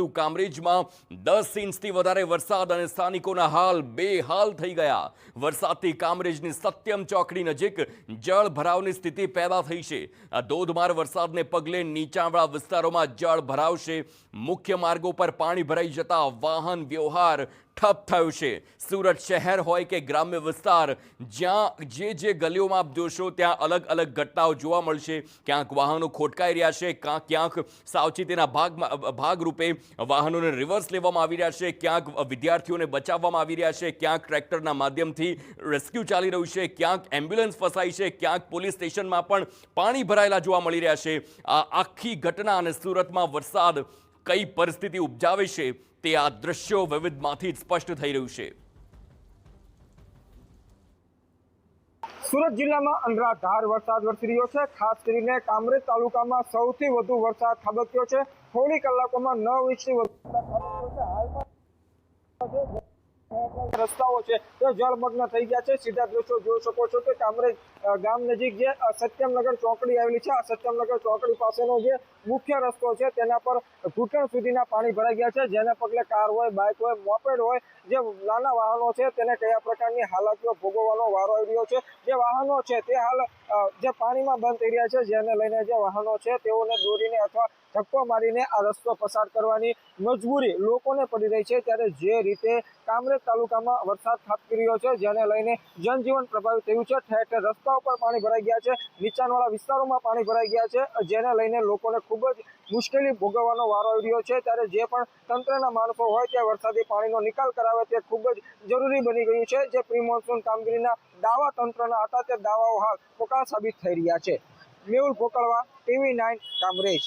તો કામરેજમાં 10 ઇંચથી વધારે વરસાદ અને સ્થાનિકોના હાલ બેહાલ થઈ ગયા। વરસાદથી કામરેજની સત્યમ ચોકડી નજીક જળ ભરાવની સ્થિતિ પેદા થઈ છે। આ ધોધમાર વરસાદને પગલે નીચાણવાળા વિસ્તારોમાં જળ ભરાવ છે। મુખ્ય માર્ગો પર પાણી ભરાઈ જતા વાહન વ્યવહાર ठप थयो छे। सूरत शहर होय के ग्राम्य विस्तार ज्यां जे गलीओमां आप जोशो त्यां अलग अलग घटनाओं जोवा मळशे। क्यांक वाहनो खोटकाई रह्या छे, क्यांक सावचेतीना भागरूपे वाहनोने रिवर्स लेवामां आवी रह्या छे, क्यांक विद्यार्थीओने बचाववामां आवी रह्या छे, क्यांक ट्रेक्टरना माध्यमथी रेस्क्यू चाली रह्युं छे, क्यांक एम्ब्युलन्स फसाई छे, क्यांक पोलीस स्टेशनमां पण पाणी भरायेला जोवा मळी रह्या छे। आ आखी घटना अने सूरतमां वरसाद कई परिस्थिति उपजावे छे તે આ દ્રશ્યો વિવિધમાંથી સ્પષ્ટ થઈ રહ્યું છે। સુરત જિલ્લામાં અનરાધાર વરસાદ વરસી રહ્યો છે। ખાસ કરીને કામરેજ તાલુકામાં સૌથી વધુ વરસાદ ખાબક્યો છે। થોડી કલાકોમાં 9 ઇંચથી વધુ વરસાદ ખાબક્યો છે। રસ્તાઓ છે તે જળમગ્ન થઈ ગયા છે। સીધા દ્રશ્યો જોઈ શકો છો કે કામરેજ ગામ નજીક જે સત્યમનગર ચોકડી આવેલી છે, આ સત્યમનગર ચોકડી પાસેનો જે મુખ્ય રસ્તો છે તેના પર ઘૂંટણ સુધીના પાણી ભરાઈ ગયા છે, જેને પગલે કાર હોય, બાઇક હોય, મોપેડ હોય, જે નાના વાહનો છે તેને કયા પ્રકારની હાલાકીઓ ભોગવવાનો વારો આવી રહ્યો છે। જે વાહનો છે તે હાલ જે પાણીમાં બંધ થઈ રહ્યા છે, જેને લઈને જે વાહનો છે તેઓને દોરીને અથવા ધક્કો મારીને આ રસ્તો પસાર કરવાની મજબૂરી લોકોને પડી રહી છે। ત્યારે જે રીતે કામરેજ તાલુકામાં વરસાદ ખાબકી રહ્યો છે, જેને લઈને જનજીવન પ્રભાવિત થયું છે। ઠેર ઠેર રસ્તાઓ પર પાણી ભરાઈ ગયા છે, નીચાણવાળા વિસ્તારોમાં પાણી ભરાઈ ગયા છે, જેને લઈને લોકોને ખૂબ જ મુશ્કેલી ભોગવવાનો વારો આવી રહ્યો છે। ત્યારે જે પણ તંત્રના માણસો હોય તે વરસાદી પાણીનો નિકાલ કરાવે તે ખૂબ જ જરૂરી બની ગયું છે। જે પ્રી મોન્સૂન કામગીરીના દાવા તંત્રના હતા તે દાવાઓ હાલ ખોટા સાબિત થઈ રહ્યા છે। મેહુલ ભોકળવા, TV9 કામરેજ।